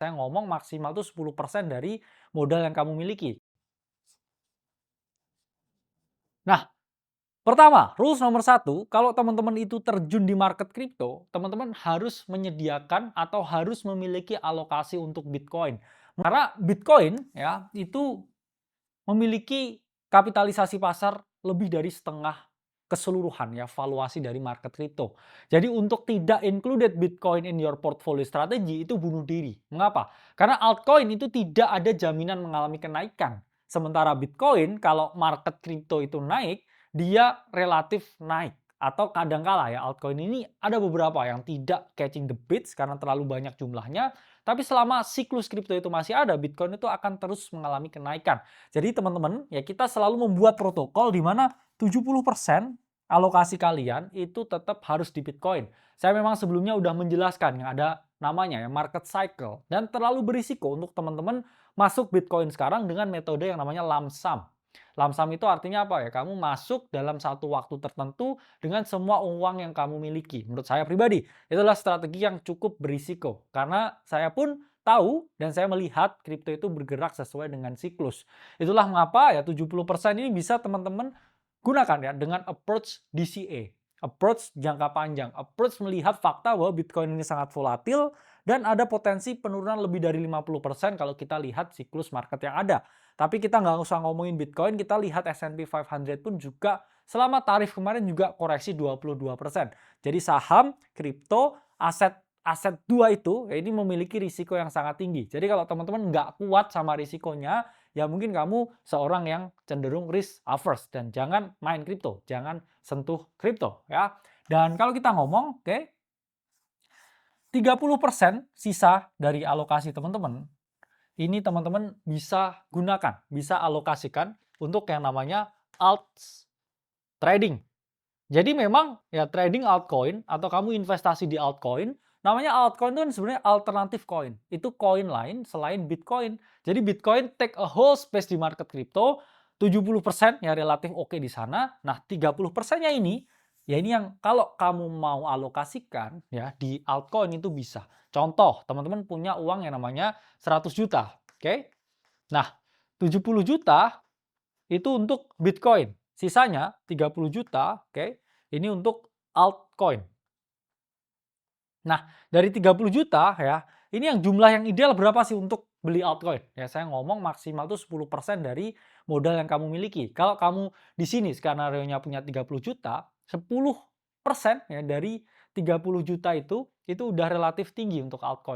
Saya ngomong maksimal tuh 10% dari modal yang kamu miliki. Nah, pertama, rules nomor satu, kalau teman-teman itu terjun di market kripto, teman-teman harus menyediakan atau harus memiliki alokasi untuk Bitcoin. Karena Bitcoin ya itu memiliki kapitalisasi pasar lebih dari setengah keseluruhan ya valuasi dari market kripto. Jadi untuk tidak included Bitcoin in your portfolio strategy itu bunuh diri. Mengapa? Karena altcoin itu tidak ada jaminan mengalami kenaikan. Sementara Bitcoin kalau market kripto itu naik, dia relatif naik. Atau kadangkala ya altcoin ini ada beberapa yang tidak catching the beats karena terlalu banyak jumlahnya. Tapi selama siklus kripto itu masih ada, Bitcoin itu akan terus mengalami kenaikan. Jadi teman-teman, ya kita selalu membuat protokol di mana 70% alokasi kalian itu tetap harus di Bitcoin. Saya memang sebelumnya udah menjelaskan yang ada namanya ya market cycle dan terlalu berisiko untuk teman-teman masuk Bitcoin sekarang dengan metode yang namanya lump sum. Lump sum itu artinya apa ya? Kamu masuk dalam satu waktu tertentu dengan semua uang yang kamu miliki. Menurut saya pribadi, itulah strategi yang cukup berisiko karena saya pun tahu dan saya melihat kripto itu bergerak sesuai dengan siklus. Itulah mengapa ya 70% ini bisa teman-teman gunakan ya dengan approach DCA, approach jangka panjang, approach melihat fakta bahwa Bitcoin ini sangat volatil dan ada potensi penurunan lebih dari 50% kalau kita lihat siklus market yang ada. Tapi kita nggak usah ngomongin Bitcoin, kita lihat S&P 500 pun juga selama tarif kemarin juga koreksi 22%. Jadi saham, kripto, aset dua itu ya ini memiliki risiko yang sangat tinggi. Jadi kalau teman-teman nggak kuat sama risikonya, ya mungkin kamu seorang yang cenderung risk averse dan jangan main kripto, jangan sentuh kripto ya. Dan kalau kita ngomong, oke, 30% sisa dari alokasi teman-teman, ini teman-teman bisa gunakan, bisa alokasikan untuk yang namanya alt trading. Jadi memang ya trading altcoin atau kamu investasi di altcoin, namanya altcoin itu kan sebenarnya alternatif coin. Itu koin lain selain Bitcoin. Jadi Bitcoin take a whole space di market crypto, 70% ya relatif oke di sana. Nah, 30%-nya ini ya ini yang kalau kamu mau alokasikan ya di altcoin itu bisa. Contoh, teman-teman punya uang yang namanya 100 juta, oke? Nah, 70 juta itu untuk Bitcoin. Sisanya 30 juta, oke, ini untuk altcoin. Nah, dari 30 juta ya, ini yang jumlah yang ideal berapa sih untuk beli altcoin? Ya, saya ngomong maksimal tuh 10% dari modal yang kamu miliki. Kalau kamu di sini skenario-nya punya 30 juta, 10% ya dari 30 juta itu udah relatif tinggi untuk altcoin.